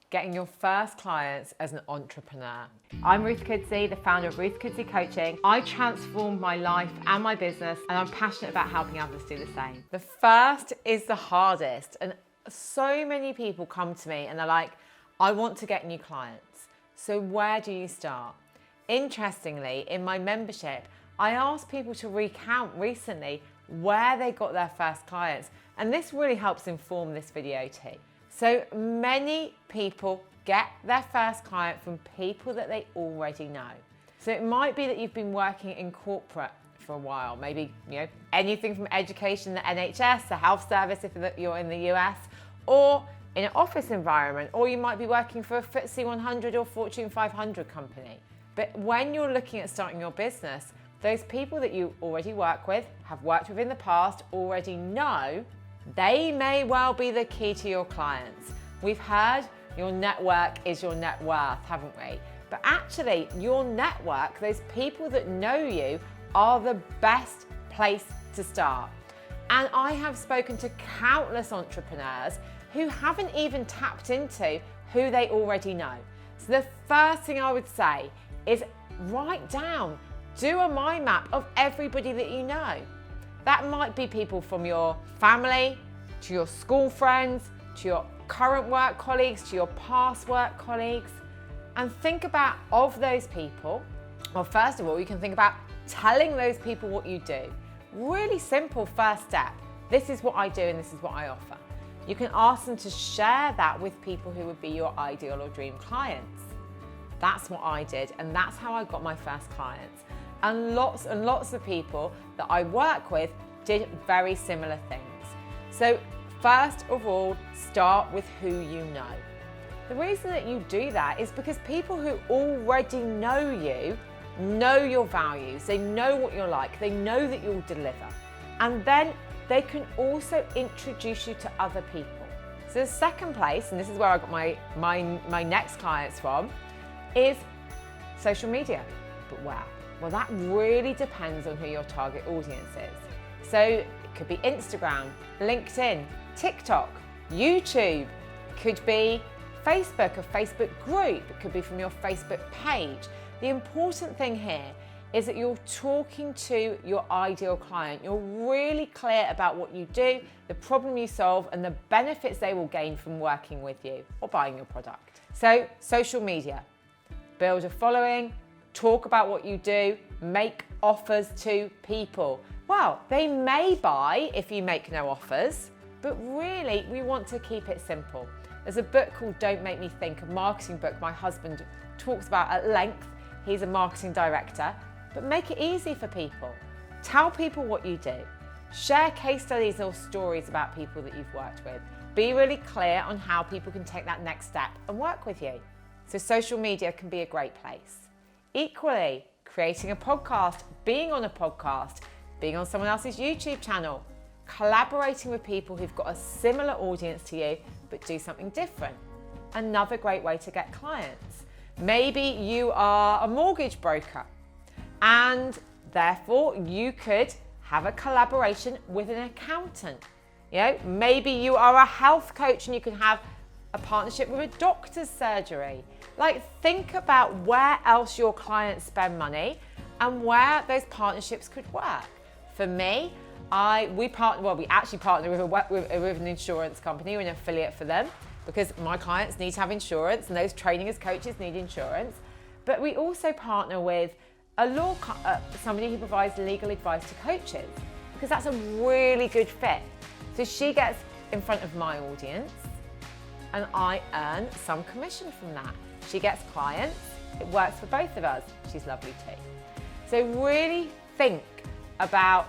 getting your first clients as an entrepreneur. I'm Ruth Kudzi, the founder of Ruth Kudzi Coaching. I transformed my life and my business, and I'm passionate about helping others do the same. The first is the hardest, and so many people come to me and they're like, I want to get new clients. So where do you start? Interestingly, in my membership, I asked people to recount recently where they got their first clients, and this really helps inform this video too. So many people get their first client from people that they already know. So it might be that you've been working in corporate for a while, maybe anything from education, the NHS, the health service if you're in the US, or in an office environment, or you might be working for a FTSE 100 or Fortune 500 company. But when you're looking at starting your business, those people that you already work with, have worked with in the past, already know, they may well be the key to your clients. We've heard your network is your net worth, haven't we? But actually, your network, those people that know you, are the best place to start. And I have spoken to countless entrepreneurs who haven't even tapped into who they already know. So the first thing I would say is write down, do a mind map of everybody that you know. That might be people from your family, to your school friends, to your current work colleagues, to your past work colleagues, and think about, of those people, well, first of all, you can think about telling those people what you do. Really simple first step. This is what I do and this is what I offer. You can ask them to share that with people who would be your ideal or dream clients. That's what I did, and that's how I got my first clients. And lots of people that I work with did very similar things. So first of all, start with who you know. The reason that you do that is because people who already know you know your values, they know what you're like, they know that you'll deliver. And then they can also introduce you to other people. So the second place, and this is where I got my next clients from, is social media. But wow. Well, that really depends on who your target audience is. So it could be Instagram, LinkedIn, TikTok, YouTube, could be Facebook, a Facebook group, it could be from your Facebook page. The important thing here is that you're talking to your ideal client. You're really clear about what you do, the problem you solve, and the benefits they will gain from working with you or buying your product. So social media, build a following, talk about what you do, make offers to people. Well, they may buy if you make no offers, but really we want to keep it simple. There's a book called Don't Make Me Think, a marketing book my husband talks about at length. He's a marketing director, but make it easy for people. Tell people what you do. Share case studies or stories about people that you've worked with. Be really clear on how people can take that next step and work with you. So social media can be a great place. Equally, creating a podcast, being on a podcast, being on someone else's YouTube channel, collaborating with people who've got a similar audience to you, but do something different. Another great way to get clients. Maybe you are a mortgage broker and therefore you could have a collaboration with an accountant. Maybe you are a health coach and you can have a partnership with a doctor's surgery. Think about where else your clients spend money and where those partnerships could work. For me, we actually partner with an insurance company. We're an affiliate for them because my clients need to have insurance and those training as coaches need insurance. But we also partner with somebody who provides legal advice to coaches because that's a really good fit. So she gets in front of my audience and I earn some commission from that. She gets clients, it works for both of us. She's lovely too. So really think about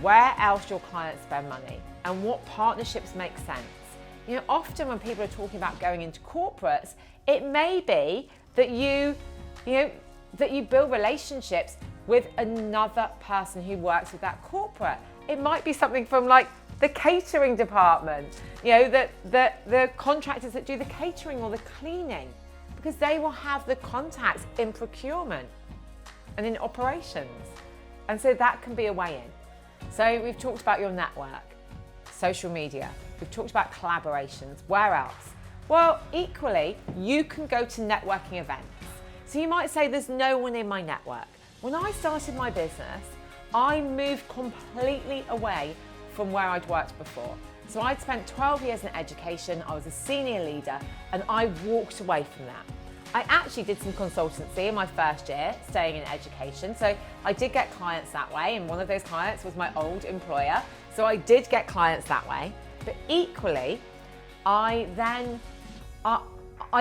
where else your clients spend money and what partnerships make sense. Often when people are talking about going into corporates, it may be that you build relationships with another person who works with that corporate. It might be something from the catering department, the contractors that do the catering or the cleaning, because they will have the contacts in procurement and in operations. And so that can be a way in. So we've talked about your network, social media, we've talked about collaborations. Where else? Well, equally, you can go to networking events. So you might say there's no one in my network. When I started my business, I moved completely away from where I'd worked before. So I'd spent 12 years in education, I was a senior leader, and I walked away from that. I actually did some consultancy in my first year, staying in education. So I did get clients that way, and one of those clients was my old employer. So I did get clients that way. But equally, I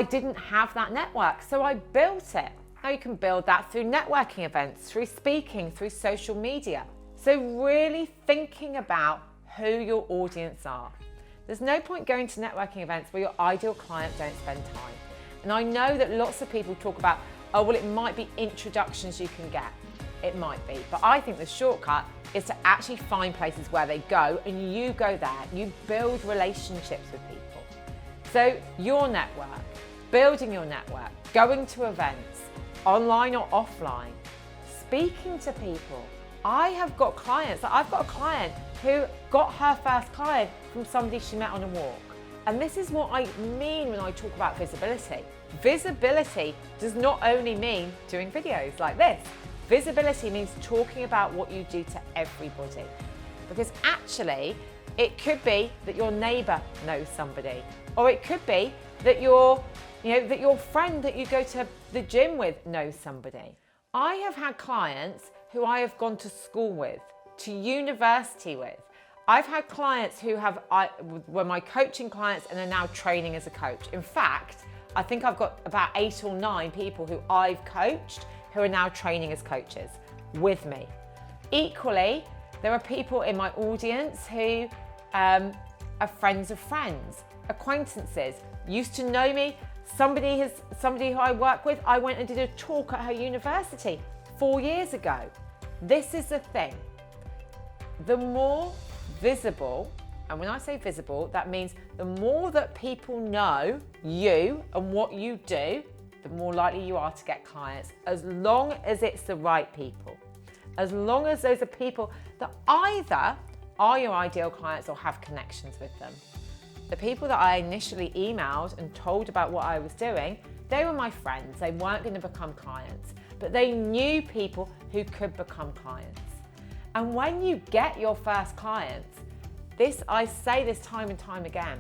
didn't have that network, so I built it. Now you can build that through networking events, through speaking, through social media. So really thinking about who your audience are. There's no point going to networking events where your ideal client don't spend time. And I know that lots of people talk about, oh, well, it might be introductions you can get. It might be, but I think the shortcut is to actually find places where they go and you go there. You build relationships with people. So your network, building your network, going to events, online or offline, speaking to people. I have got clients, I've got a client who got her first client from somebody she met on a walk. And this is what I mean when I talk about visibility. Visibility does not only mean doing videos like this. Visibility means talking about what you do to everybody. Because actually, it could be that your neighbor knows somebody, or it could be that your friend that you go to the gym with knows somebody. I have had clients who I have gone to school with, to university with. I've had clients who were my coaching clients and are now training as a coach. In fact, I think I've got about 8 or 9 people who I've coached who are now training as coaches with me. Equally, there are people in my audience who are friends of friends, acquaintances, used to know me. Somebody who I work with, I went and did a talk at her university 4 years ago. This is the thing. The more visible, and when I say visible, that means the more that people know you and what you do, the more likely you are to get clients, as long as it's the right people. As long as those are people that either are your ideal clients or have connections with them. The people that I initially emailed and told about what I was doing, they were my friends. They weren't going to become clients, but they knew people who could become clients. And when you get your first clients, I say this time and time again,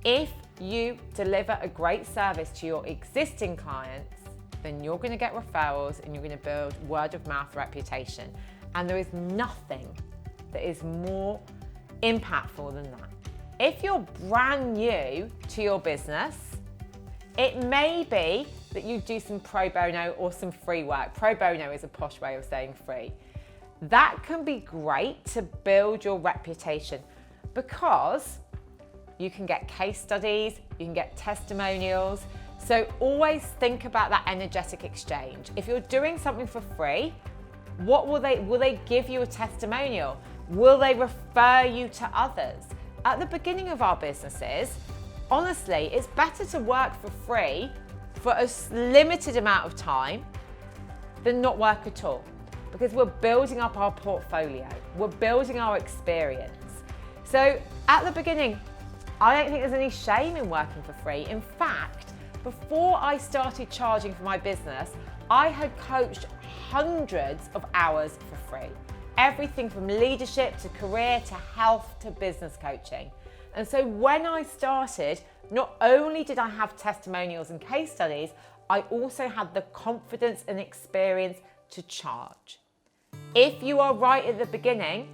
if you deliver a great service to your existing clients, then you're going to get referrals and you're going to build word of mouth reputation. And there is nothing that is more impactful than that. If you're brand new to your business, it may be that you do some pro bono or some free work. Pro bono is a posh way of saying free. That can be great to build your reputation because you can get case studies, you can get testimonials. So always think about that energetic exchange. If you're doing something for free, will they give you a testimonial? Will they refer you to others? At the beginning of our businesses, honestly, it's better to work for free for a limited amount of time than not work at all, because we're building up our portfolio, we're building our experience. So at the beginning, I don't think there's any shame in working for free. In fact, before I started charging for my business, I had coached hundreds of hours for free. Everything from leadership to career to health to business coaching. And so when I started, not only did I have testimonials and case studies, I also had the confidence and experience to charge. If you are right at the beginning,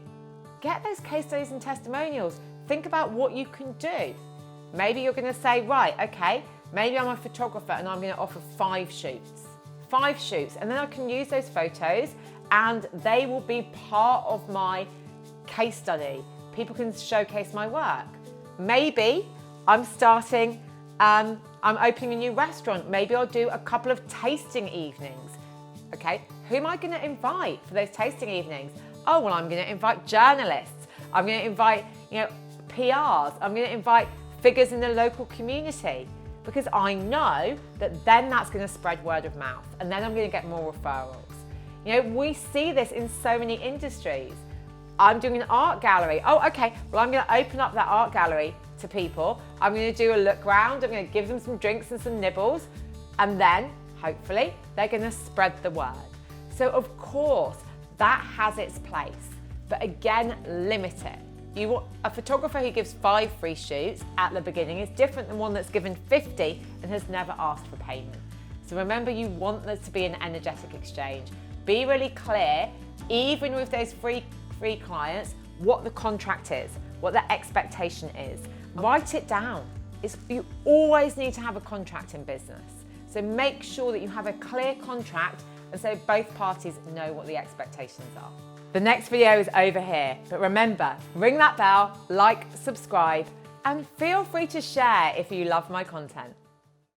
get those case studies and testimonials. Think about what you can do. Maybe you're going to say, right, okay, maybe I'm a photographer and I'm going to offer 5 shoots. 5 shoots, and then I can use those photos and they will be part of my case study. People can showcase my work. Maybe I'm opening a new restaurant. Maybe I'll do a couple of tasting evenings. Okay, who am I going to invite for those tasting evenings? Oh, well, I'm going to invite journalists. I'm going to invite, PRs. I'm going to invite figures in the local community, because I know that then that's going to spread word of mouth, and then I'm going to get more referrals. We see this in so many industries. I'm doing an art gallery. Oh, okay, well, I'm going to open up that art gallery to people. I'm going to do a look round. I'm going to give them some drinks and some nibbles. And then, hopefully, they're going to spread the word. So of course, that has its place. But again, limit it. A photographer who gives 5 free shoots at the beginning is different than one that's given 50 and has never asked for payment. So remember, you want there to be an energetic exchange. Be really clear, even with those free clients, what the contract is, what the expectation is. Write it down. You always need to have a contract in business. So make sure that you have a clear contract and so both parties know what the expectations are. The next video is over here, but remember, ring that bell, like, subscribe, and feel free to share if you love my content.